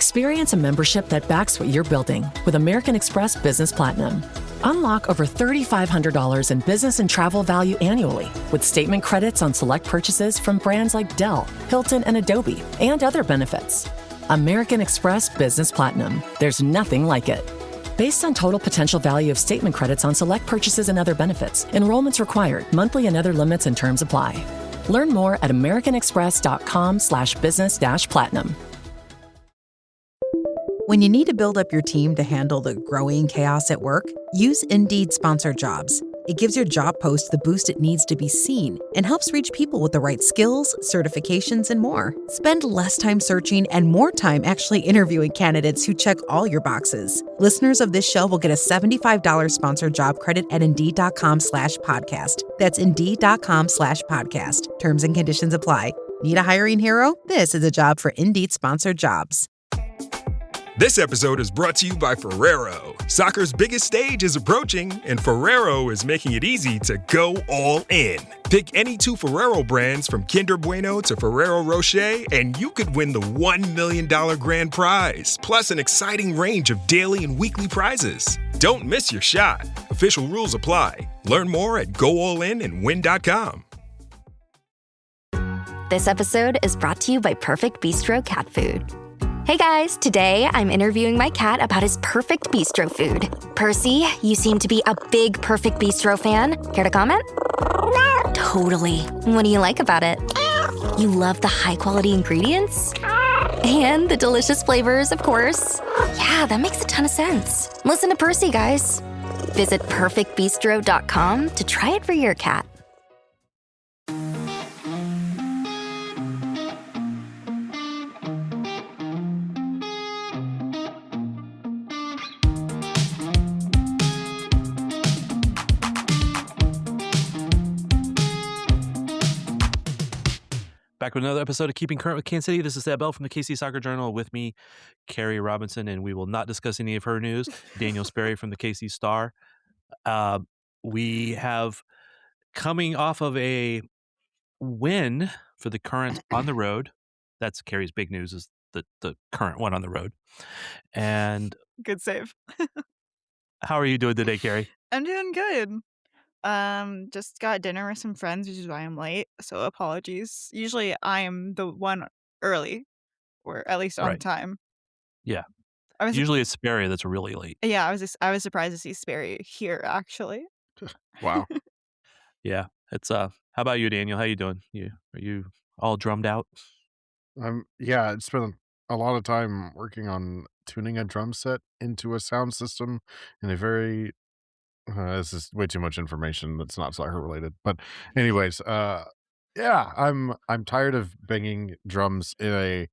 Experience a membership that backs what you're building with American Express Business Platinum. Unlock over $3,500 in business and travel value annually with statement credits on select purchases from brands like Dell, Hilton, and Adobe, and other benefits. American Express Business Platinum. There's nothing like it. Based on total potential value of statement credits on select purchases and other benefits, enrollments required, monthly and other limits and terms apply. Learn more at americanexpress.com/business-platinum. When you need to build up your team to handle the growing chaos at work, use Indeed Sponsored Jobs. It gives your job post the boost it needs to be seen and helps reach people with the right skills, certifications, and more. Spend less time searching and more time actually interviewing candidates who check all your boxes. Listeners of this show will get a $75 sponsored job credit at Indeed.com/podcast. That's Indeed.com/podcast. Terms and conditions apply. Need a hiring hero? This is a job for Indeed Sponsored Jobs. This episode is brought to you by Ferrero. Soccer's biggest stage is approaching, and Ferrero is making it easy to go all in. Pick any two Ferrero brands from Kinder Bueno to Ferrero Rocher, and you could win the $1 million grand prize, plus an exciting range of daily and weekly prizes. Don't miss your shot. Official rules apply. Learn more at goallinandwin.com. This episode is brought to you by Perfect Bistro Cat Food. Hey guys, today I'm interviewing my cat about his perfect bistro food. Percy, you seem to be a big Perfect Bistro fan. Care to comment? Totally. What do you like about it? You love the high-quality ingredients? And the delicious flavors, of course. Yeah, that makes a ton of sense. Listen to Percy, guys. Visit perfectbistro.com to try it for your cat. Back with another episode of Keeping Current with Kansas City. This is Seb Bell from the KC Soccer Journal. With me, Carrie Robinson, and we will not discuss any of her news. Daniel Sperry from the KC Star. We have coming off of a win for the Current on the road. That's Carrie's big news, is the Current one on the road. And good save. how are you doing today, Carrie? I'm doing good. Just got dinner with some friends, which is why I'm late. So apologies. Usually I am the one early, or at least on Right. time. Yeah. I was Usually it's Sperry that's really late. yeah, I was surprised to see Sperry here actually. Wow. Yeah. It's how about you, Daniel? How you doing? Are you all drummed out? Yeah, it's been a lot of time working on tuning a drum set into a sound system in a very this is way too much information that's not soccer related. But anyways, yeah, I'm tired of banging drums in a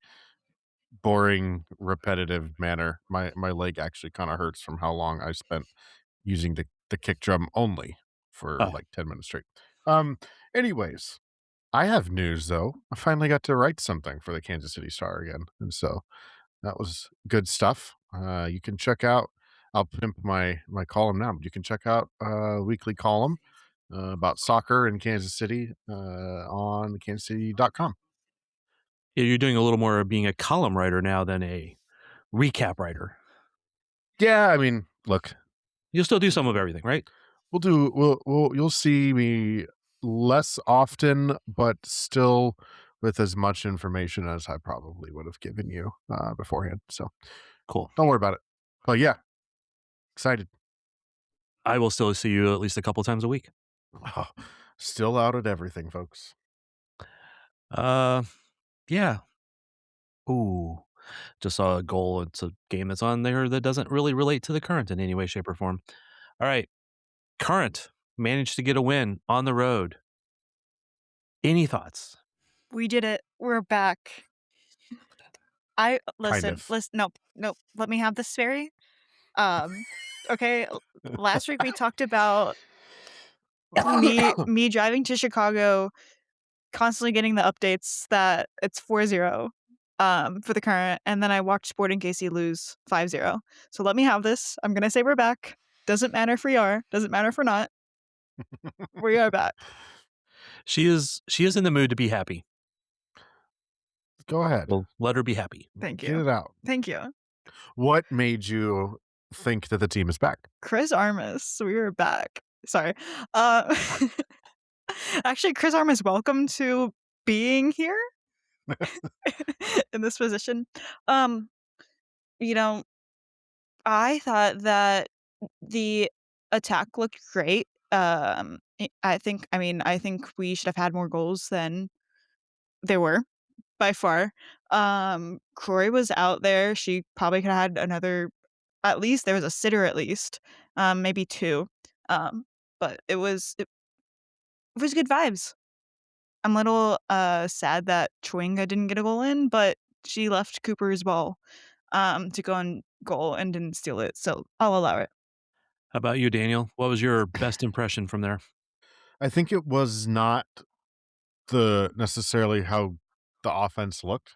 boring, repetitive manner. My leg actually kind of hurts from how long I spent using the kick drum only for Oh. like 10 minutes straight. Anyways, I have news though. I finally got to write something for the Kansas City Star again, and so that was good stuff. You can check out. I'll pimp my column now. But you can check out a weekly column about soccer in Kansas City on kansascity.com. Yeah, you're doing a little more of being a column writer now than a recap writer. Yeah, I mean, look, You'll still do some of everything, right? you'll see me less often, but still with as much information as I probably would have given you beforehand. So Cool. don't worry about it. But yeah, excited. I will still see you at least a couple times a week. Oh, still out at everything, folks. Yeah. Ooh, just saw a goal. It's a game that's on there that doesn't really relate to the Current in any way, shape, or form. All right. Current managed to get a win on the road. Any thoughts? We did it. We're back. Listen. Nope. Let me have this, Sperry. Okay. Last week we talked about me driving to Chicago, constantly getting the updates that it's 4-0 for the Current, and then I watched Sporting KC lose 5-0. So let me have this. I'm gonna say we're back. Doesn't matter if we are. Doesn't matter if we're not. We are back. She is in the mood to be happy. Go ahead. Well, let her be happy. Thank Get you. it out. Thank you. What made you think that the team is back? Chris Armas, we were back. Sorry. Uh, actually, Chris Armas, welcome to being here in this position. Um, you know, I thought that the attack looked great. I think we should have had more goals than there were by far. Corey was out there. She probably could have had another. At least there was a sitter. At least, maybe two. Um, but it was good vibes. I'm a little sad that Chewinga didn't get a goal in, but she left Cooper's ball to go and goal and didn't steal it, so I'll allow it. How about you, Daniel? What was your best impression from there? I think it was not the necessarily how the offense looked.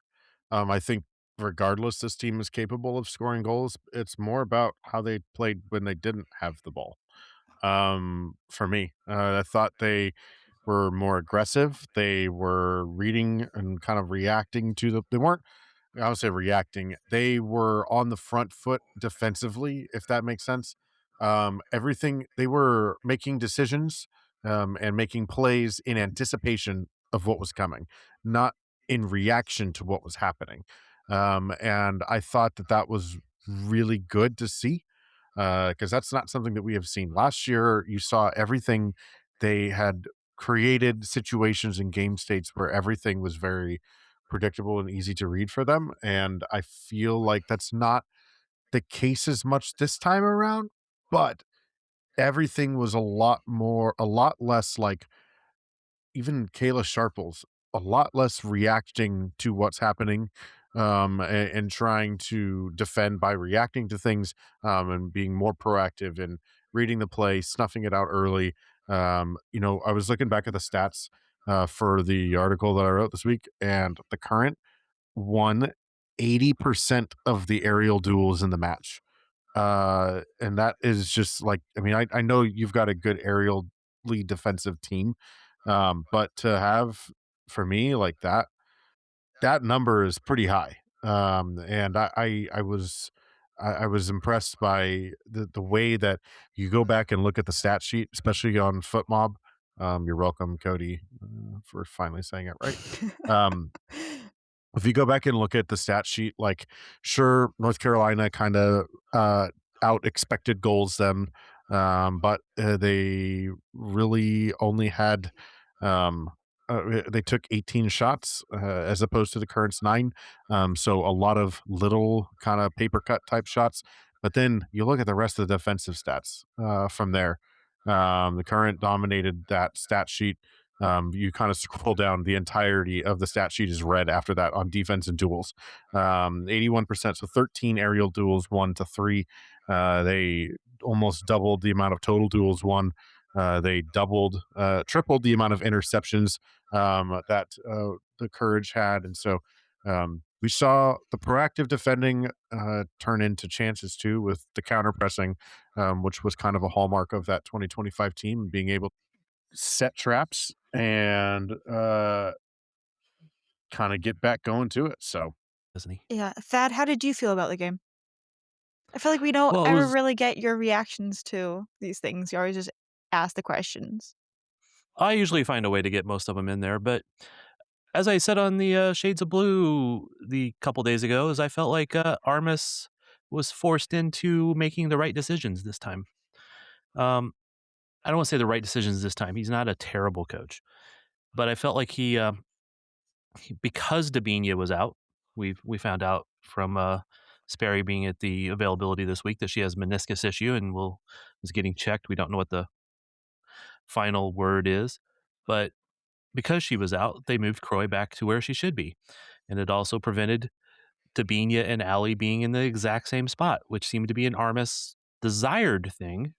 I think regardless this team is capable of scoring goals, it's more about how they played when they didn't have the ball. For me, I thought they were more aggressive. They were reading and kind of reacting to they weren't, I would say reacting. They were on the front foot defensively, if that makes sense. Everything they were making decisions and making plays in anticipation of what was coming, not in reaction to what was happening. And I thought that that was really good to see because that's not something that we have seen. Last year, you saw everything they had created situations and game states where everything was very predictable and easy to read for them. And I feel like that's not the case as much this time around, but everything was a lot less like even Kayla Sharples, a lot less reacting to what's happening and trying to defend by reacting to things and being more proactive and reading the play, snuffing it out early. I was looking back at the stats for the article that I wrote this week, and the current won 80% of the aerial duels in the match. And that is just like, I mean, I know you've got a good aerially defensive team, but to have for me like that, that number is pretty high. And I was impressed by the way that you go back and look at the stat sheet, especially on FootMob. You're welcome, Cody, for finally saying it right. Um, if you go back and look at the stat sheet, like sure, North Carolina kind of out expected goals them, but they really only had they took 18 shots as opposed to the current's 9. So a lot of little kind of paper cut type shots. But then you look at the rest of the defensive stats from there. The current dominated that stat sheet. You kind of scroll down, the entirety of the stat sheet is red after that on defense and duels. 81%, so 13 aerial duels, 1 to 3. They almost doubled the amount of total duels won. They tripled the amount of interceptions that the Courage had. And so we saw the proactive defending turn into chances too with the counter pressing, which was kind of a hallmark of that 2025 team, being able set traps and kind of get back going to it. So Doesn't he? Yeah, Thad, how did you feel about the game? I feel like we don't Well, it ever was. really get your reactions to these things. You always just ask the questions. I usually find a way to get most of them in there, but as I said on the Shades of Blue the couple days ago, is I felt like Armas was forced into making the right decisions this time. Um, I don't want to say the right decisions this time. He's not a terrible coach, but I felt like because Dabinia was out, we found out from Sperry being at the availability this week that she has meniscus issue and is getting checked. We don't know what the final word is, but because she was out, they moved Croy back to where she should be, and it also prevented Dabinia and Allie being in the exact same spot, which seemed to be an Armis desired thing.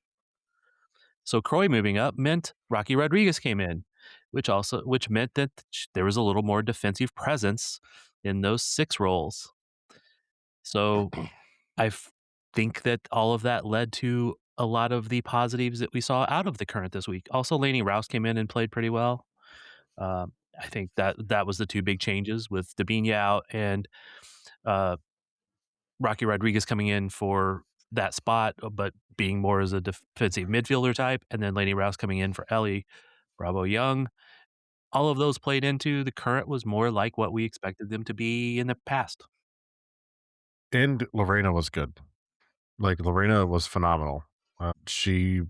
So Croy moving up meant Rocky Rodriguez came in, which meant that there was a little more defensive presence in those 6 roles. So think that all of that led to a lot of the positives that we saw out of the Current this week. Also, Lainey Rouse came in and played pretty well. I think that was the two big changes with Dabinia out and uh, Rocky Rodriguez coming in for that spot, but being more as a defensive midfielder type, and then Laney Rouse coming in for Ellie Bravo Young. All of those played into the current was more like what we expected them to be in the past. And Lorena was good. Like, Lorena was phenomenal. She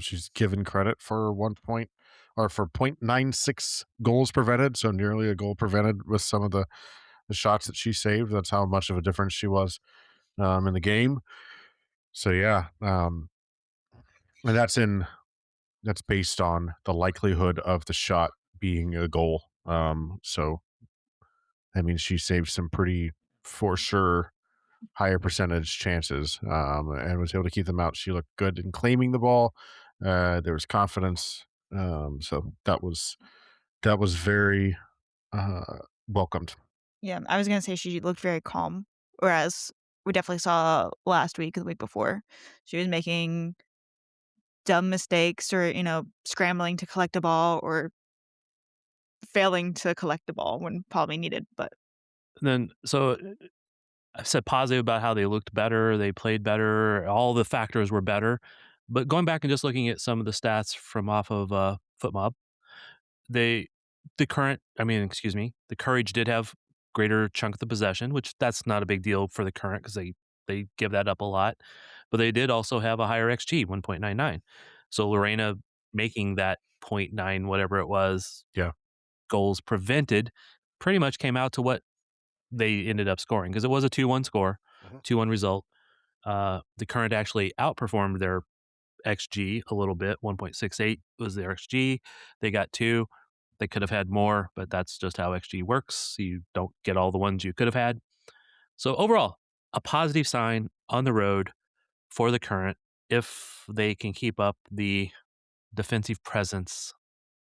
she's given credit for 1 point or for 0.96 goals prevented, so nearly a goal prevented with some of the shots that she saved. That's how much of a difference she was in the game. So yeah, and that's based on the likelihood of the shot being a goal. So I mean, she saved some pretty for sure higher percentage chances, and was able to keep them out. She looked good in claiming the ball. There was confidence, so that was very welcomed. Yeah, I was gonna say she looked very calm, whereas we definitely saw last week or the week before, she was making dumb mistakes or, scrambling to collect a ball or failing to collect the ball when probably needed, but And then, so I've said positive about how they looked better, they played better, all the factors were better. But going back and just looking at some of the stats from off of FootMob, they the current I mean, excuse me, the Courage did have greater chunk of the possession, which that's not a big deal for the current because they give that up a lot. But they did also have a higher XG, 1.99. So Lorena making that point 0.9 whatever it was Yeah. goals prevented pretty much came out to what they ended up scoring because it was a 2-1 score, 2-1 result. The Current actually outperformed their XG a little bit. 1.68 was their XG. They got 2. They could have had more, but that's just how XG works. You don't get all the ones you could have had. So overall, a positive sign on the road for the Current if they can keep up the defensive presence,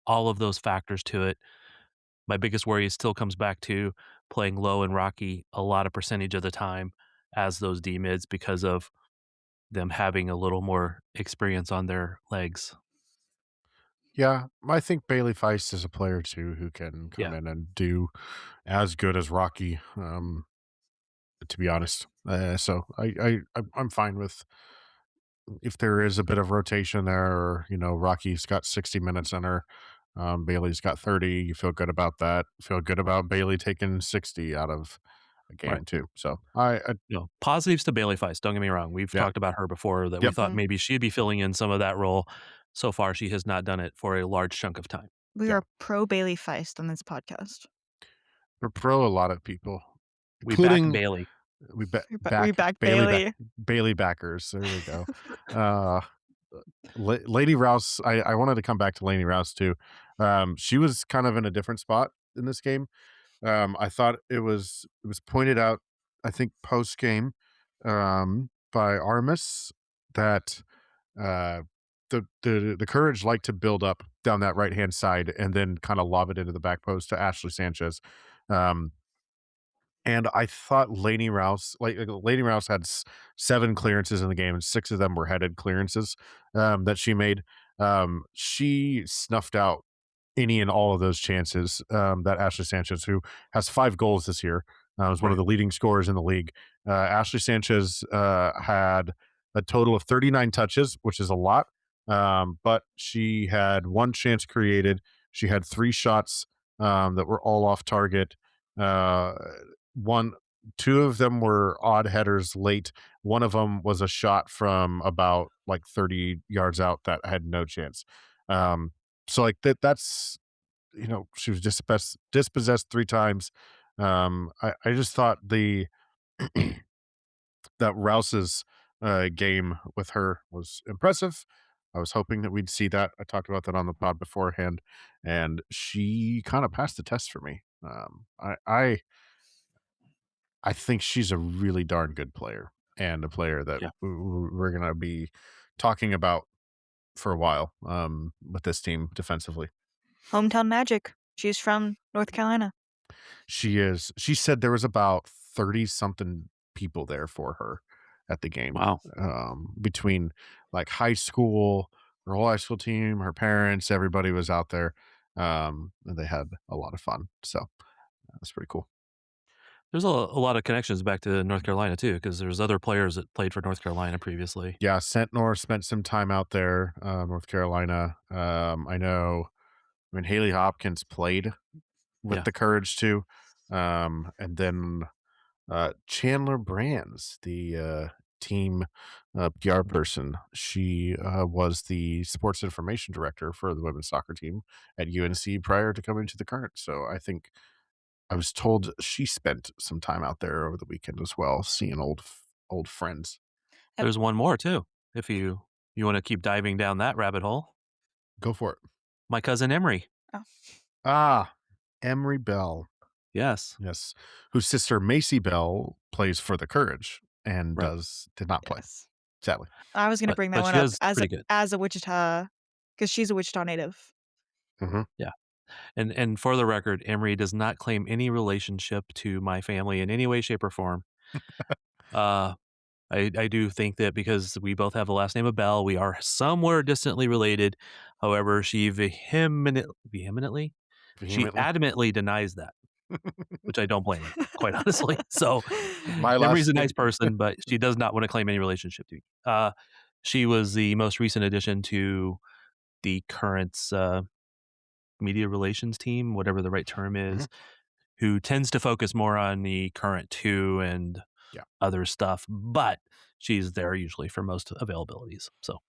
all of those factors to it. My biggest worry still comes back to playing low and rocky a lot of percentage of the time as those D mids because of them having a little more experience on their legs. Yeah, I think Bailey Feist is a player too who can come Yeah. in and do as good as Rocky. To be honest, so I'm fine with if there is a bit of rotation there, or Rocky's got 60 minutes in her, Bailey's got 30. You feel good about that. Feel good about Bailey taking 60 out of a Right. game too. So Positives to Bailey Feist. Don't get me wrong. We've yeah, talked about her before that we yep. thought Mhm. maybe she'd be filling in some of that role. So far, she has not done it for a large chunk of time. We Yeah. are pro Bailey Feist on this podcast. We're pro a lot of people, We back including Bailey. We back Bailey. Bailey backers. There we go. uh, Lady Rouse. I wanted to come back to Laney Rouse too. She was kind of in a different spot in this game. I thought it was pointed out, I think post game, by Armas that uh, the Courage like to build up down that right hand side and then kind of lob it into the back post to Ashley Sanchez. Um, and I thought Laney Rouse had 7 clearances in the game, and 6 of them were headed clearances that she made. She snuffed out any and all of those chances that Ashley Sanchez, who has 5 goals this year, is one of Right. the leading scorers in the league. Ashley Sanchez had a total of 39 touches, which is a lot, but she had 1 chance created. She had 3 shots that were all off target. Uh, one, 2 of them were odd headers late. One of them was a shot from about like 30 yards out that had no chance. So like that's she was dispossessed 3 times. I just thought the that Rouse's game with her was impressive. I was hoping that we'd see that. I talked about that on the pod beforehand, and she kind of passed the test for me. I think she's a really darn good player and a player that Yeah. we're going to be talking about for a while with this team defensively. Hometown magic. She's from North Carolina. She is. She said there was about 30 something people there for her at the game. Wow. Between like high school, her whole high school team, her parents, everybody was out there. And they had a lot of fun. So that's pretty cool. There's a lot of connections back to North Carolina too, because there's other players that played for North Carolina previously. Yeah, Centnor spent some time out there, North Carolina. I know when Haley Hopkins played with Yeah. the Courage too. And then Chandler Brands, the team PR person, she was the sports information director for the women's soccer team at UNC prior to coming to the Current. So I think I was told she spent some time out there over the weekend as well, seeing old friends. There's one more too, if you want to keep diving down that rabbit hole. Go for it. My cousin Emery. Oh. Ah, Emery Bell. Yes. Yes. Whose sister Macy Bell plays for the Courage and Right. did not play, Yes. sadly. I was going to bring that But one she up is pretty good. as a Wichita, because she's a Wichita native. Mm-hmm. Yeah. And for the record, Emery does not claim any relationship to my family in any way, shape, or form. I do think that because we both have the last name of Bell, we are somewhere distantly related. However, she vehemently, she adamantly denies that, which I don't blame her, quite honestly. So My Emery's last a nice name. person, but she does not want to claim any relationship to me. She was the most recent addition to the current media relations team, whatever the right term is, who tends to focus more on the current two and Yeah. other stuff, but she's there usually for most availabilities. So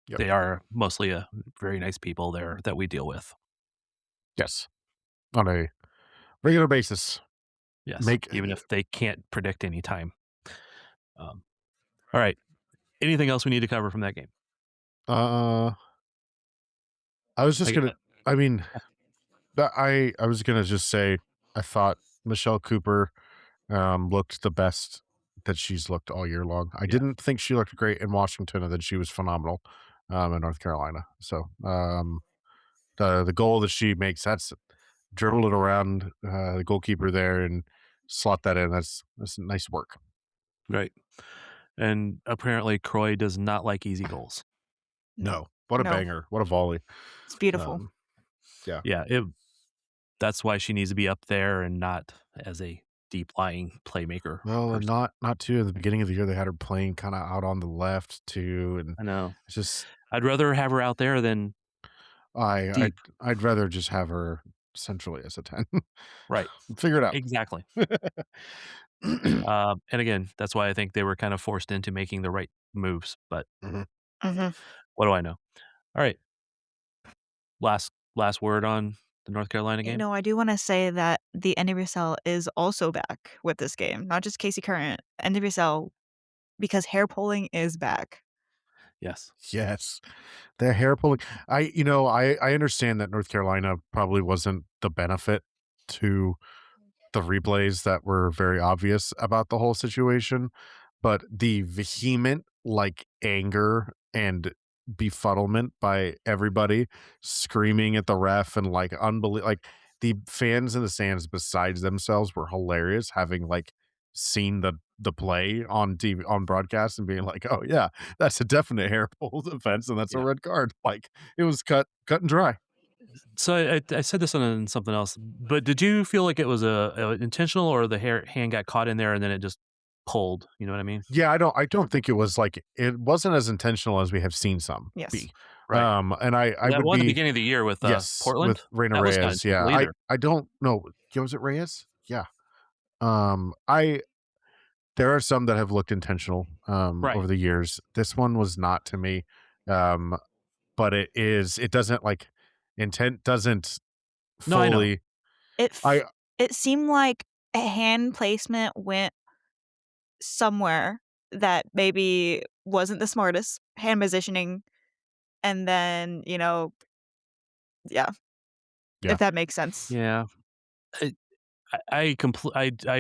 Yep. they are mostly a very nice people there that we deal with. Yes. On a regular basis. Yes. Make Even if they can't predict any time. All right. Anything else we need to cover from that game? I was just I- gonna I mean I was gonna just say I thought Michelle Cooper looked the best that she's looked all year long. I didn't think she looked great in Washington, and then she was phenomenal in North Carolina. So the goal that she makes, that's dribble it around the goalkeeper there and slot that in. That's nice work. Right. And apparently Croy does not like easy goals. No, what a No. banger! What a volley! It's beautiful. Yeah. That's why she needs to be up there and not as a deep lying playmaker. Well, and person. not too. At the beginning of the year, they had her playing kind of out on the left too, and I know. it's just I'd rather have her out there than deep. I'd rather just have her centrally as a 10. Right. Figure it out. Exactly. And again, that's why I think they were kind of forced into making the right moves. But what do I know? All right. Last word on the North Carolina game. I do want to say that the NWSL is also back with this game, not just Casey Current. NWSL, because hair pulling is back. Yes. Yes. The hair pulling. I understand that North Carolina probably wasn't the benefit to the replays that were very obvious about the whole situation, but the vehement anger and befuddlement by everybody screaming at the ref and the fans in the stands besides themselves were hilarious, having seen the play on TV on broadcast and being like, oh yeah, that's a definite hair pull offense and that's a Yeah. red card. It was cut and dry. So I said this on something else, but did you feel like it was a intentional, or the hand got caught in there and then it just pulled? You know what I mean? Yeah, I don't think it was it wasn't as intentional as we have seen some Yes. be. Right. And I That would one at the be beginning of the year with yes, Portland. with Reina That was not Reyes. Yeah. intentional either. I don't know. Was it Reyes? Yeah. I there are some that have looked intentional Right. over the years. This one was not to me. But it doesn't intent doesn't No, I know. fully It seemed like a hand placement went somewhere that maybe wasn't the smartest, hand positioning, and then, yeah, Yeah. if that makes sense. Yeah. I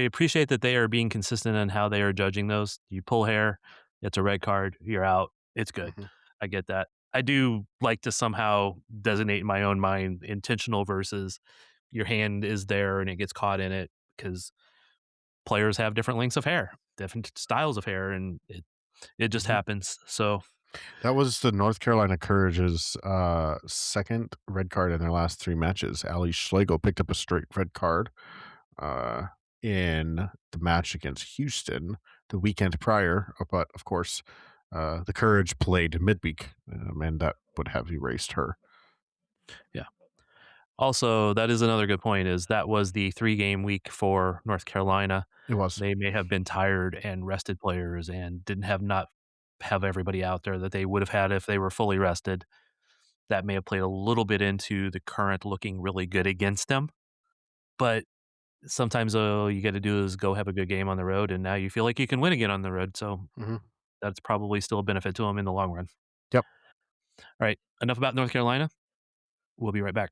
appreciate that they are being consistent on how they are judging those. You pull hair, it's a red card, you're out. It's good. Mhm. I get that. I do like to somehow designate in my own mind intentional versus your hand is there and it gets caught in it, because players have different lengths of hair, different styles of hair, and it just Mhm. happens. So That was the North Carolina Courage's second red card in their last 3 matches. Ali Schlegel picked up a straight red card uh, in the match against Houston the weekend prior, but of course, the Courage played midweek, and that would have erased her. Yeah. Also, that is another good point, is that was the 3-game week for North Carolina. It was. They may have been tired and rested players and didn't have everybody out there that they would have had if they were fully rested. That may have played a little bit into the Current looking really good against them. But sometimes all you got to do is go have a good game on the road, and now you feel like you can win again on the road. So that's probably still a benefit to them in the long run. Yep. All right. Enough about North Carolina. We'll be right back.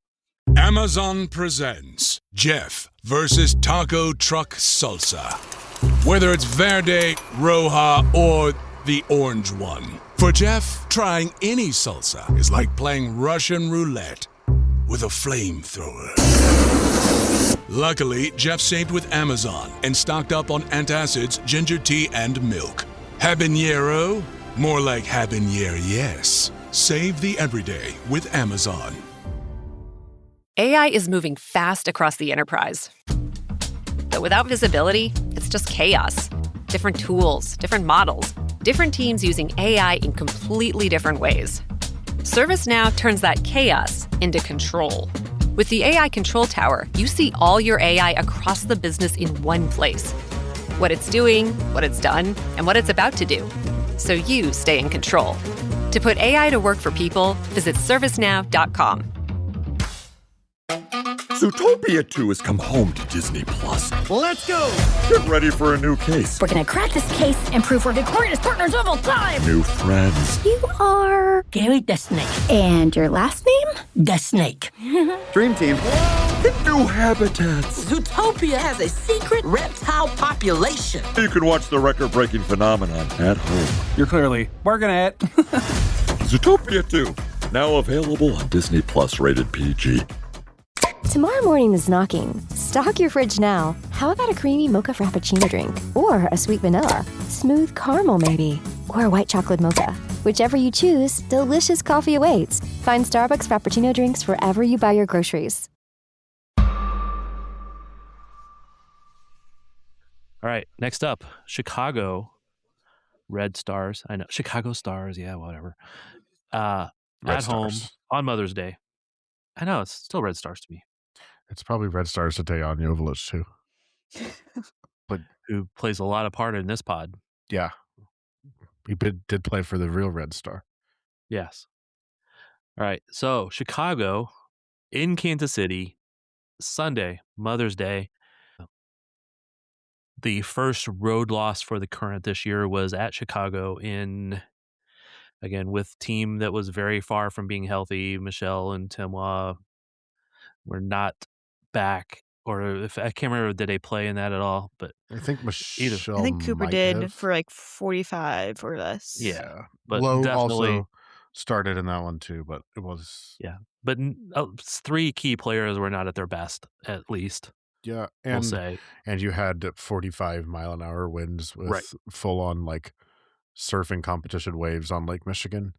Amazon presents Jeff versus Taco Truck Salsa. Whether it's Verde, Roja, or the orange one. For Jeff, trying any salsa is like playing Russian roulette with a flamethrower. Luckily, Jeff saved with Amazon and stocked up on antacids, ginger tea, and milk. Habanero? More like habanero, yes. Save the everyday with Amazon. AI is moving fast across the enterprise. But without visibility, it's just chaos. Different tools, different models, different teams using AI in completely different ways. ServiceNow turns that chaos into control. With the AI Control Tower, you see all your AI across the business in one place. What it's doing, what it's done, and what it's about to do. So you stay in control. To put AI to work for people, visit servicenow.com. Zootopia 2 has come home to Disney Plus. Let's go! Get ready for a new case. We're gonna crack this case and prove we're the greatest partners of all time! New friends. You are... Gary the Snake. And your last name? The Snake. Dream Team. Hit new habitats. Zootopia has a secret reptile population. You can watch the record-breaking phenomenon at home. You're clearly working at it. Zootopia 2, now available on Disney Plus, rated PG. Tomorrow morning is knocking. Stock your fridge now. How about a creamy mocha frappuccino drink? Or a sweet vanilla? Smooth caramel, maybe? Or a white chocolate mocha? Whichever you choose, delicious coffee awaits. Find Starbucks Frappuccino drinks wherever you buy your groceries. All right. Next up, Chicago Red Stars. I know. Chicago Stars. Yeah, whatever. At home on Mother's Day. I know. It's still Red Stars to me. It's probably Red Stars today on Joveljic too. But who plays a lot of part in this pod. Yeah. He did play for the real Red Star. Yes. All right. So Chicago in Kansas City, Sunday, Mother's Day. The first road loss for the Current this year was at Chicago with team that was very far from being healthy. Michelle and Timois were not back, or if I can't remember, did they play in that at all? But I think Michelle I think Cooper did for like 45 or less. Yeah, but Lowe definitely also started in that one too, but it was but 3 key players were not at their best, at least. Yeah, we'll say. And you had 45-mile-an-hour winds with full-on like surfing competition waves on Lake Michigan.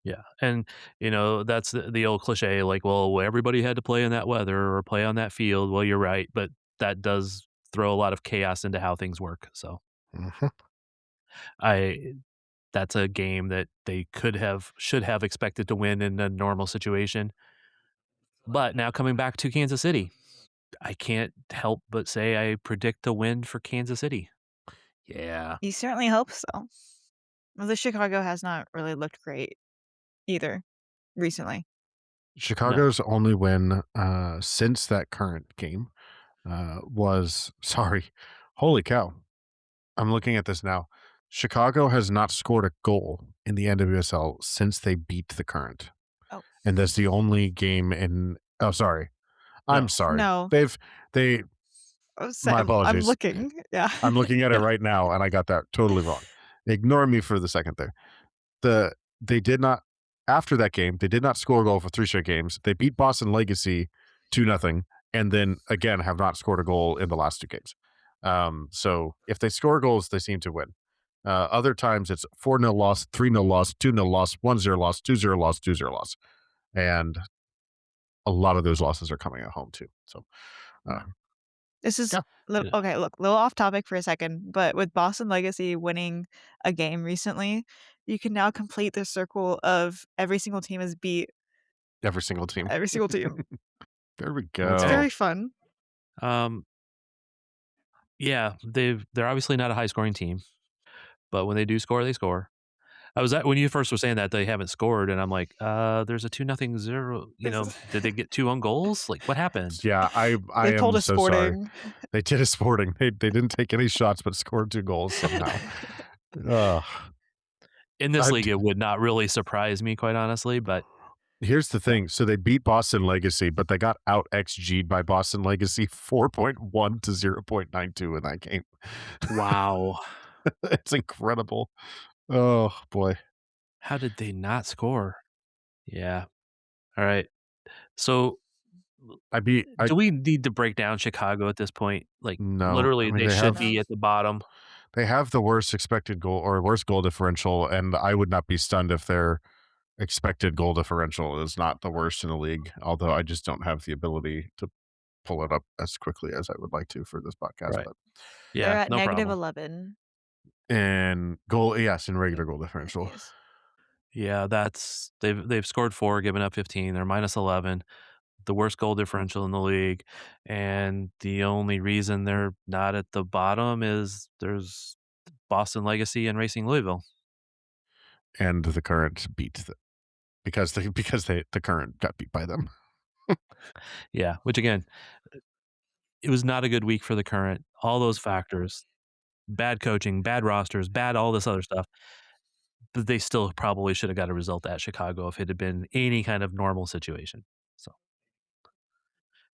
Yeah, and that's the old cliche, like, well, everybody had to play in that weather or play on that field. Well, you're right, but that does throw a lot of chaos into how things work. So, that's a game that they should have expected to win in a normal situation. But now coming back to Kansas City, I can't help but say I predict a win for Kansas City. Yeah. You certainly hope so. Well, the Chicago has not really looked great either recently. Chicago's only win since that Current game was, holy cow. I'm looking at this now. Chicago has not scored a goal in the NWSL since they beat the Current. Oh. And that's the only game I'm sorry. No. My apologies. I'm looking. Yeah. I'm looking at it right now, and I got that totally wrong. Ignore me for the second there. They did not, after that game, they did not score a goal for 3 straight games. They beat Boston Legacy 2-0, and then again have not scored a goal in the last 2 games. So if they score goals, they seem to win. Other times it's 4-0 loss, 3-0 loss, 2-0 loss, 1-0 loss, 2-0 loss, 2-0 loss. And a lot of those losses are coming at home too. So, This is Yeah. okay. Look, a little off topic for a second, but with Boston Legacy winning a game recently, you can now complete the circle of every single team has beat every single team. every single team. There we It's go. very fun. Yeah, they're obviously not a high scoring team, but when they do score, they score. I was at when you first were saying that they haven't scored, and I'm like, there's a 2-0. You know, did they get 2 own goals? Like, what happened? Yeah, I They pulled am a so sorry. Sporting. They did a Sporting. They didn't take any shots, but scored 2 goals somehow. In this league, it would not really surprise me, quite honestly. But here's the thing: so they beat Boston Legacy, but they got out XG'd by Boston Legacy 4.1 to 0.92 in that game. Wow, it's incredible. Oh boy, how did they not score? Yeah. All right. So do we need to break down Chicago at this point? Like, no, literally, I mean, they should be at the bottom. They have the worst expected goal or worst goal differential, and I would not be stunned if their expected goal differential is not the worst in the league. Although I just don't have the ability to pull it up as quickly as I would like to for this podcast. Right. But Yeah, They're at no negative problem. 11. And goal, yes, in regular goal differential. Yes. Yeah, that's they've scored 4, given up 15. They're minus 11, the worst goal differential in the league, and the only reason they're not at the bottom is there's Boston Legacy and Racing Louisville. And the Current beat because the Current got beat by them. Yeah, which again, it was not a good week for the Current. All those factors, bad coaching, bad rosters, bad all this other stuff. But they still probably should have got a result at Chicago if it had been any kind of normal situation. So,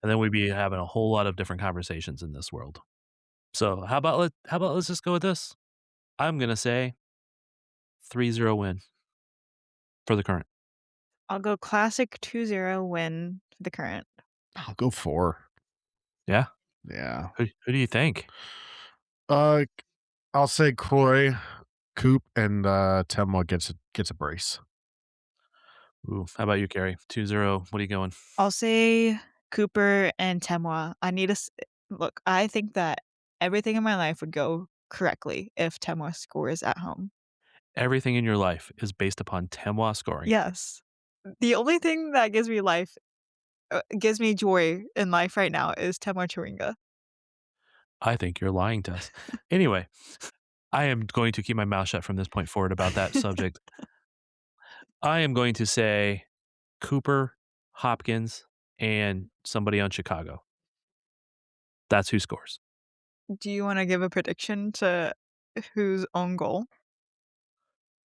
and then we'd be having a whole lot of different conversations in this world. So how about let's just go with this? I'm gonna say 3-0 win for the Current. I'll go classic 2-0 win for the Current. I'll go 4. Yeah. Yeah. Who do you think? I'll say Croy, Coop, and Temwa gets a brace. Ooh, how about you, Carrie? 2-0. What are you going? I'll say Cooper and Temwa. Look, I think that everything in my life would go correctly if Temwa scores at home. Everything in your life is based upon Temwa scoring. Yes. The only thing that gives me joy in life right now is Temwa Chiringa. I think you're lying to us. Anyway, I am going to keep my mouth shut from this point forward about that subject. I am going to say Cooper, Hopkins, and somebody on Chicago. That's who scores. Do you want to give a prediction to whose own goal?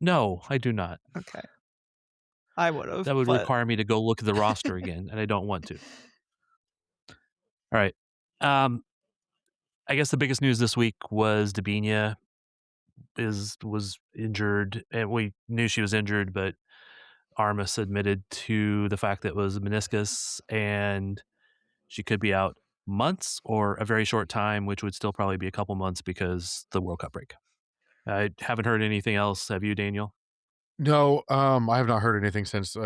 No, I do not. Okay. I would have. That would require me to go look at the roster again, and I don't want to. All right. I guess the biggest news this week was Dabinia was injured, and we knew she was injured, but Armas admitted to the fact that it was a meniscus, and she could be out months or a very short time, which would still probably be a couple months because the World Cup break. I haven't heard anything else. Have you, Daniel? No, I have not heard anything since.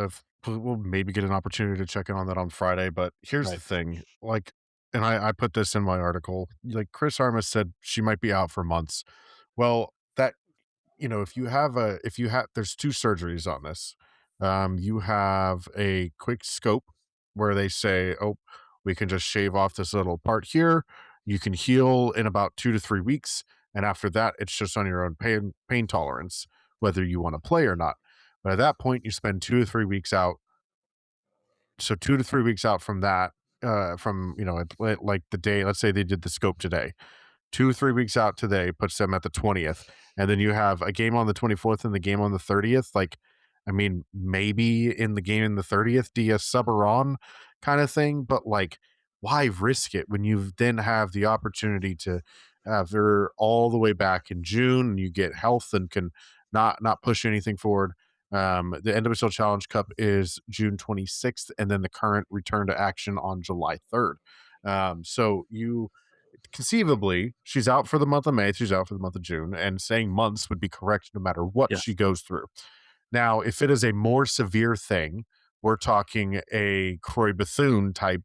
We'll maybe get an opportunity to check in on that on Friday. But here's the thing, like, and I put this in my article. Like Chris Armas said, she might be out for months. Well, that if you have there's 2 surgeries on this. You have a quick scope where they say, oh, we can just shave off this little part here. You can heal in about 2 to 3 weeks, and after that, it's just on your own pain tolerance, whether you want to play or not. But at that point, you spend 2 to 3 weeks out. So 2 to 3 weeks out from that, from like the day, let's say they did the scope today. 2 or 3 weeks out today puts them at the 20th, and then you have a game on the 24th and the game on the 30th. Like, I mean, maybe in the game in the 30th, do you sub her on kind of thing? But like, why risk it when you then have the opportunity to have her all the way back in June, and you get health and can not push anything forward. The NWSL Challenge Cup is June 26th, and then the Current return to action on July 3rd. So you conceivably, she's out for the month of May, she's out for the month of June, and saying months would be correct no matter what she goes through. Now, if it is a more severe thing, we're talking a Croy Bethune type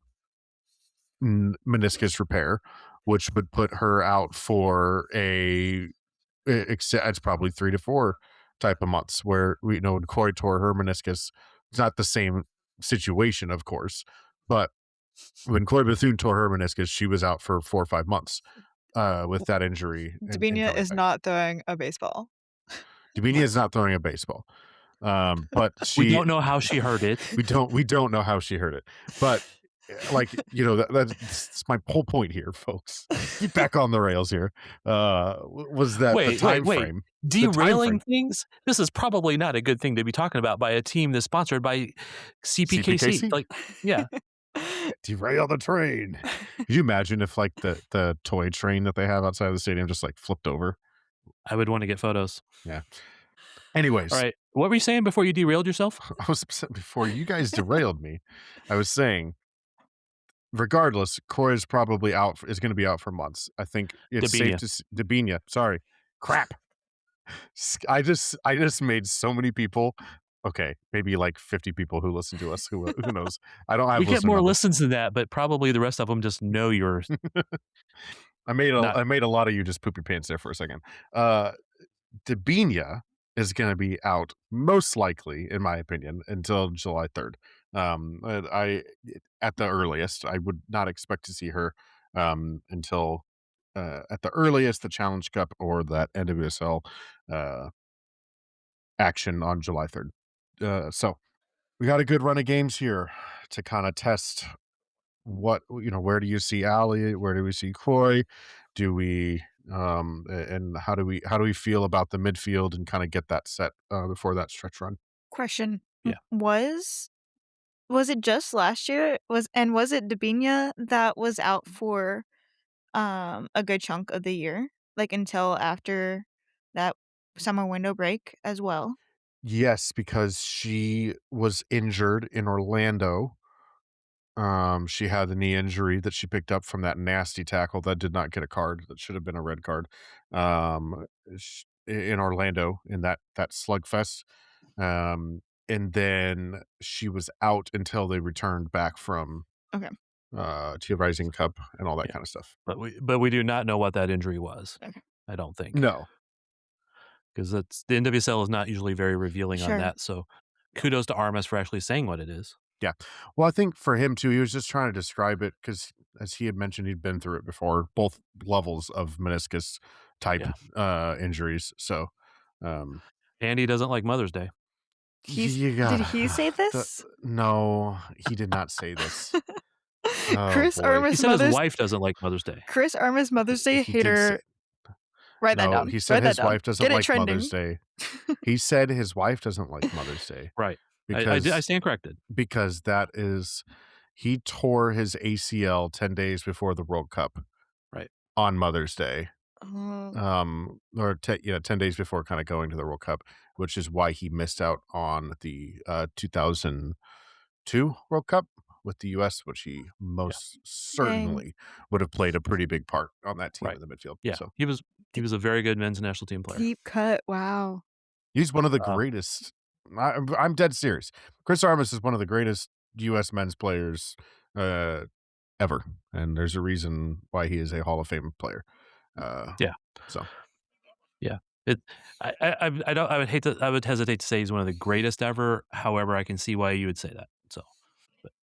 meniscus repair, which would put her out for it's probably 3 to 4 type of months, where when Croy tore her meniscus, it's not the same situation, of course, but when Croy Bethune tore her meniscus, she was out for 4 or 5 months with that injury. Dabinia is not throwing a baseball. Dabinia is not throwing a baseball. But we don't know how she heard it. We don't know how she heard it. But that's my whole point here, folks. Get back on the rails here. Was that the time frame? Derailing things? This is probably not a good thing to be talking about by a team that's sponsored by CPKC. Like, yeah. Derail the train. Could you imagine if the toy train that they have outside of the stadium just flipped over? I would want to get photos. Yeah. Anyways. All right. What were you saying before you derailed yourself? I was upset before you guys derailed me. I was saying, regardless, Croy is probably is going to be out for months. I think it's safe to Dabinia. Sorry. Crap. I just made so many people. Okay, maybe 50 people who listen to us. Who knows? I don't have. We get more listens than that, but probably the rest of them just know you're. I made a lot of you just poop your pants there for a second. Dabinia is going to be out most likely, in my opinion, until July 3rd. At the earliest, I would not expect to see her until at the earliest the Challenge Cup or that NWSL action on July 3rd. So we got a good run of games here to kind of test where do you see Allie? Where do we see Croy? Do we and how do we feel about the midfield and kind of get that set before that stretch run? Question. Yeah. Was it just last year? Was it Dabinia that was out for a good chunk of the year, until after that summer window break as well? Yes, because she was injured in Orlando. She had the knee injury that she picked up from that nasty tackle that did not get a card. That should have been a red card. In Orlando in that slugfest. And then she was out until they returned back from to Rising Cup and all that kind of stuff. But we do not know what that injury was. Okay. I don't think. No. Because the NWSL is not usually very revealing on that. So kudos to Armas for actually saying what it is. Yeah. Well, I think for him too, he was just trying to describe it because, as he had mentioned, he'd been through it before, both levels of meniscus type injuries. So, Andy doesn't like Mother's Day. Did he say this? No, he did not say this. Chris Armas. He said his wife doesn't like Mother's Day. Chris Armas, Mother's Day hater. Write that down. He said his wife doesn't like trending. Mother's Day. He said his wife doesn't like Mother's Day. Right. Because, I stand corrected. Because he tore his ACL 10 days before the World Cup. Right. On Mother's Day. Or 10 days before kind of going to the World Cup, which is why he missed out on the 2002 World Cup with the U.S., which he most certainly would have played a pretty big part on that team in the midfield. Yeah, so he was a very good men's national team player. Deep cut. Wow. He's one of the greatest. I'm dead serious. Chris Armas is one of the greatest U.S. men's players ever, and there's a reason why he is a Hall of Fame player. So. Yeah. I would hesitate to say he's one of the greatest ever. However, I can see why you would say that. So,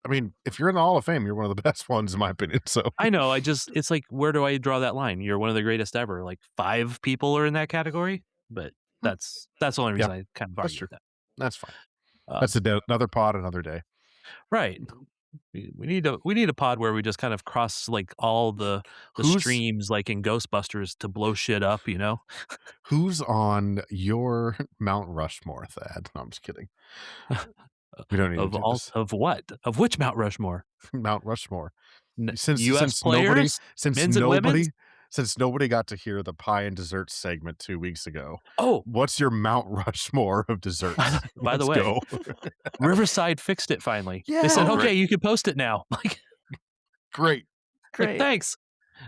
I mean, if you're in the Hall of Fame, you're one of the best ones, in my opinion. So I know. It's like, where do I draw that line? You're one of the greatest ever. 5 people are in that category, but that's the only reason I kind of argue that. That's fine. That's another pod, another day. Right. We need a pod where we just kind of cross all the streams in Ghostbusters to blow shit up, Who's on your Mount Rushmore, Thad? No, I'm just kidding. We don't need to do this. Of what? Of which Mount Rushmore? Mount Rushmore. U.S. players, men's and women's? Since nobody got to hear the pie and dessert segment 2 weeks ago. Oh, what's your Mount Rushmore of desserts? By the way, Riverside fixed it finally. Yeah. They said, okay, you can post it now. Great. Thanks.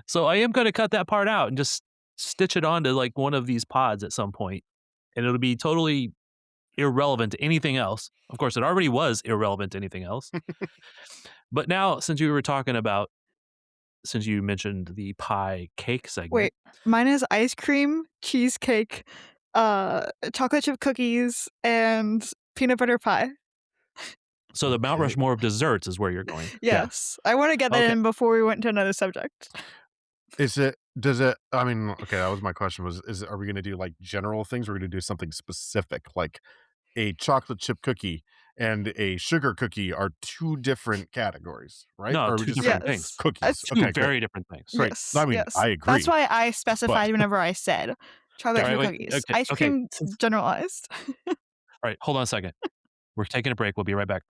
So I am going to cut that part out and just stitch it onto like one of these pods at some point, and it'll be totally irrelevant to anything else. Of course, it already was irrelevant to anything else. But now, since you mentioned the pie cake segment. Wait, mine is ice cream, cheesecake, chocolate chip cookies, and peanut butter pie. So the Mount Rushmore of desserts is where you're going. Yes. I want to get that in before we went to another subject. Does it, I mean, okay, that was my question are we going to do like general things? Or are we going to do something specific? Like a chocolate chip cookie and a sugar cookie are two different categories, right? No, or two different things. Cookies. Two very different things. Great. Yes, I mean, yes. I agree. That's why I specified whenever I said chocolate chip cookies. Ice cream generalized. All right, hold on a second. We're taking a break. We'll be right back.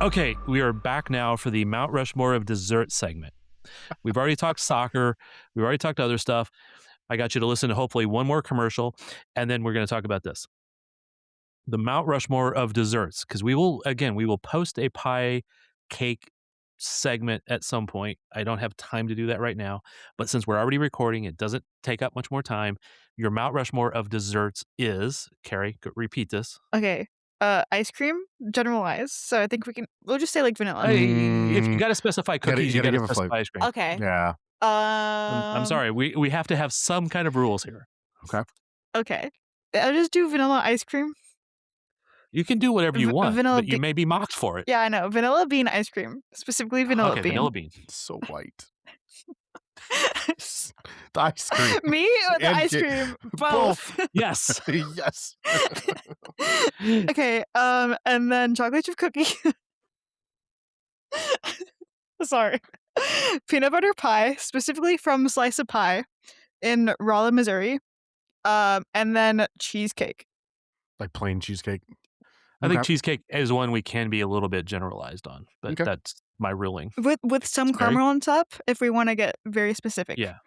Okay, we are back now for the Mount Rushmore of dessert segment. We've already talked soccer. We've already talked other stuff. I got you to listen to hopefully one more commercial, and then we're going to talk about this. The Mount Rushmore of desserts, because we will post a pie cake segment at some point. I don't have time to do that right now, but since we're already recording, it doesn't take up much more time. Your Mount Rushmore of desserts is, Carrie, repeat this. Okay. Ice cream, generalized. So I think we'll just say like vanilla. If you got to specify cookies, you got to specify ice cream. Okay. Yeah. I'm sorry. We have to have some kind of rules here. Okay. I'll just do vanilla ice cream. You can do whatever you want, but you may be mocked for it. Yeah, I know. Vanilla bean ice cream. Specifically vanilla bean. Vanilla bean. It's so white. The ice cream. Me or the ice cream? Both. Yes. Yes. Okay, and then chocolate chip cookie. Sorry. Peanut butter pie, specifically from Slice of Pie in Rolla, Missouri. And then cheesecake. Like plain cheesecake. I think cheesecake is one we can be a little bit generalized on, but that's my ruling. With some caramel on top, if we want to get very specific. Yeah.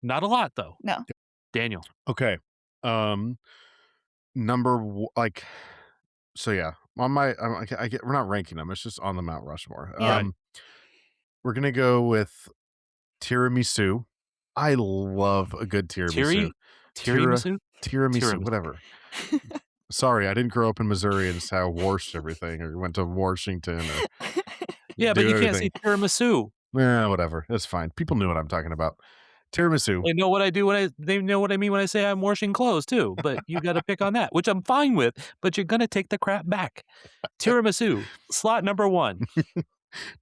Not a lot though. No. Daniel. Okay. On my we're not ranking them. It's just on the Mount Rushmore. Yeah. We're gonna go with tiramisu. I love a good tiramisu. Tiramisu, whatever. Sorry, I didn't grow up in Missouri and saw Warshed everything, or went to Washington. Or yeah, but you can't say tiramisu. Yeah, whatever. That's fine. People knew what I'm talking about. Tiramisu. They know what I do they know what I mean when I say I'm washing clothes too. But you got to pick on that, which I'm fine with. But you're gonna take the crap back. Tiramisu, slot number 1.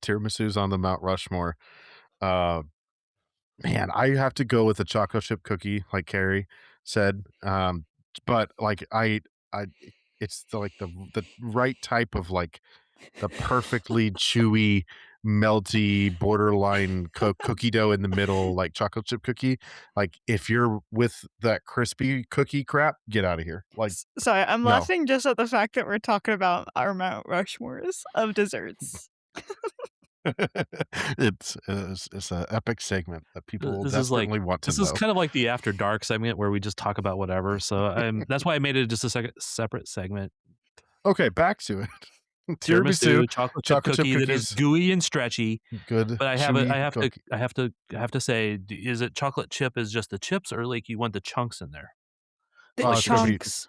Tiramisu's on the Mount Rushmore. Man, I have to go with a chocolate chip cookie, like Carrie said. But like it's the right type of like the perfectly chewy, melty, borderline cookie dough in the middle, like chocolate chip cookie. Like if you're with that crispy cookie crap, get out of here. Like, sorry, I'm laughing just at the fact that we're talking about our Mount Rushmores of desserts. It's an epic segment that people definitely want to know. This is kind of like the After Dark segment where we just talk about whatever. So that's why I made it just a separate segment. Okay, back to it. Tiramisu, chocolate chip cookie that is gooey and stretchy. Good. But I have to say, is it chocolate chip is just the chips, or like you want the chunks in there? The chunks.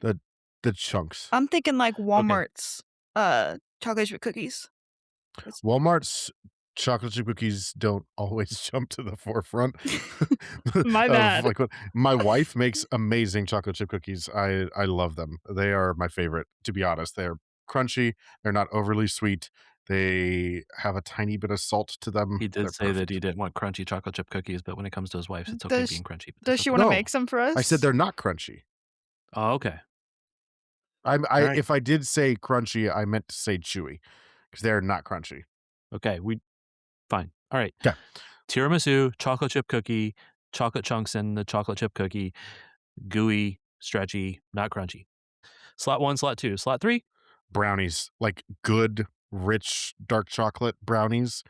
The chunks. I'm thinking like Walmart's chocolate chip cookies. Walmart's chocolate chip cookies don't always jump to the forefront. My bad. My wife makes amazing chocolate chip cookies. I love them. They are my favorite, to be honest. They're crunchy. They're not overly sweet. They have a tiny bit of salt to them. He did say that he didn't want crunchy chocolate chip cookies, but when it comes to his wife, it's okay being crunchy. Does she want to make some for us? I said they're not crunchy. Oh, okay. Right. If I did say crunchy, I meant to say chewy, because they're not crunchy. Okay, fine. All right. Yeah. Tiramisu, chocolate chip cookie, chocolate chunks in the chocolate chip cookie, gooey, stretchy, not crunchy. Slot 1, slot 2, slot 3. Brownies, like good, rich, dark chocolate brownies.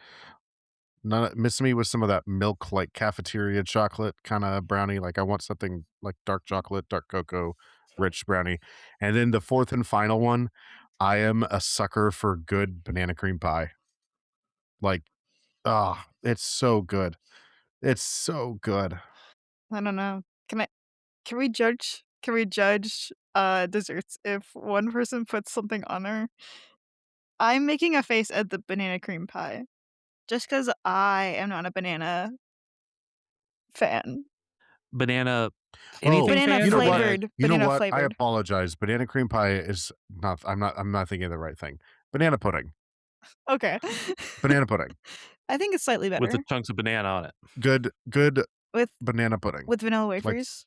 Miss me with some of that milk, like cafeteria chocolate kind of brownie. Like I want something like dark chocolate, dark cocoa, rich brownie. And then the fourth and final one, I am a sucker for good banana cream pie. Like Ah, it's so good. It's so good. I don't know. Can we judge desserts if one person puts something on her? I'm making a face at the banana cream pie just because I am not a banana fan. Banana Oh, anything Banana fan you know or what? banana? flavored. You know Banana what? I flavored. apologize. Banana cream pie is not. I'm not thinking of the right thing. Banana pudding. Okay. Banana pudding. I think it's slightly With the better chunks of banana on it. Good with banana pudding. vanilla Like, wafers.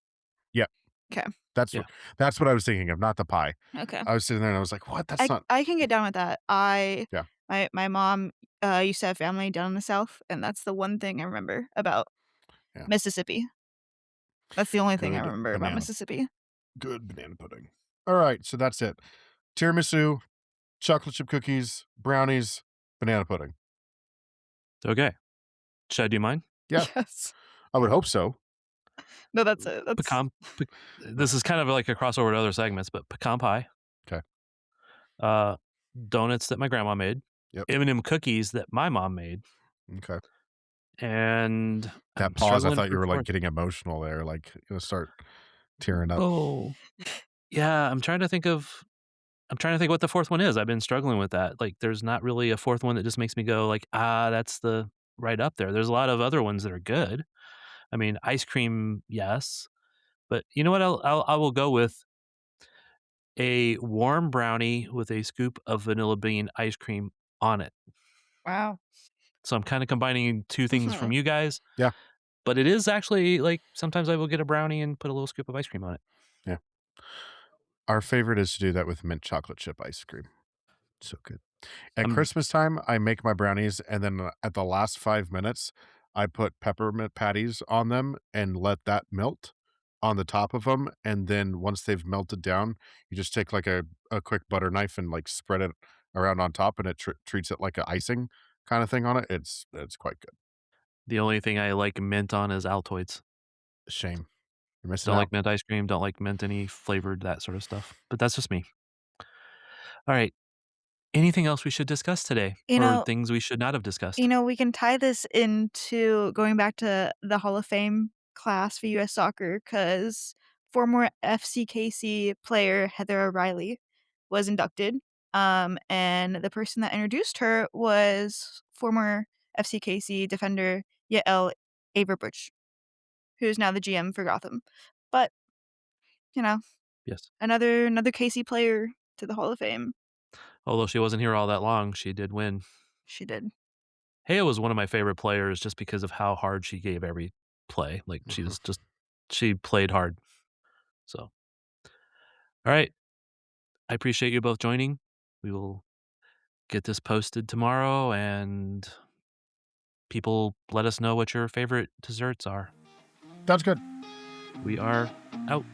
yeah, Okay. that's Yeah. what I was thinking of, not the pie. Okay. I was sitting there and I was like, what? That's not. I can get down with that. Yeah. My mom used to have family down in the South, and that's the one thing I remember about Yeah. Mississippi. That's the only thing I Good remember about banana. Mississippi. Good banana pudding. All right, so that's it. Tiramisu, chocolate chip cookies, brownies, banana pudding. Okay. Should I do mine? Yeah. Yes. I would hope so. No, that's it. That's This is kind of like a crossover to other segments, but pecan pie. Okay. Donuts that my grandma made. Yep. M&M cookies that my mom made. Okay. And That I'm pause, I struggling thought for you were like fourth. getting emotional there, like gonna start tearing up. Oh. Yeah, I'm trying to think what the fourth one is. I've been struggling with that. Like there's not really a fourth one that just makes me go like, that's the right up there. There's a lot of other ones that are good. I mean, ice cream, yes. But you know what? I will go with a warm brownie with a scoop of vanilla bean ice cream on it. wow. So I'm kind of combining two things from you guys. Yeah. But it is actually like sometimes I will get a brownie and put a little scoop of ice cream on it. Yeah. Our favorite is to do that with mint chocolate chip ice cream. So good. At Christmas time, I make my brownies, and then at the last 5 minutes, I put peppermint patties on them and let that melt on the top of them, and then once they've melted down, you just take, like, a quick butter knife and, like, spread it around on top, and it treats it like a icing kinda thing on it. It's quite good. The only thing I like mint on is Altoids. Shame. You're missing Don't out. like mint ice cream, don't like mint any flavored, that sort of stuff. But that's just me. All right. Anything else we should discuss today? Or things we should not have discussed? We can tie this into going back to the Hall of Fame class for U.S. soccer because former FCKC player Heather O'Reilly was inducted. And the person that introduced her was former FCKC defender Yael Averbuch, who's now the GM for Gotham. But, Yes. another KC player to the Hall of Fame. Although she wasn't here all that long, she did win. She did. Haya was one of my favorite players just because of how hard she gave every play. Like she played hard. So, all right. I appreciate you both joining. We will get this posted tomorrow and people let us know what your favorite desserts are. That's good. We are out.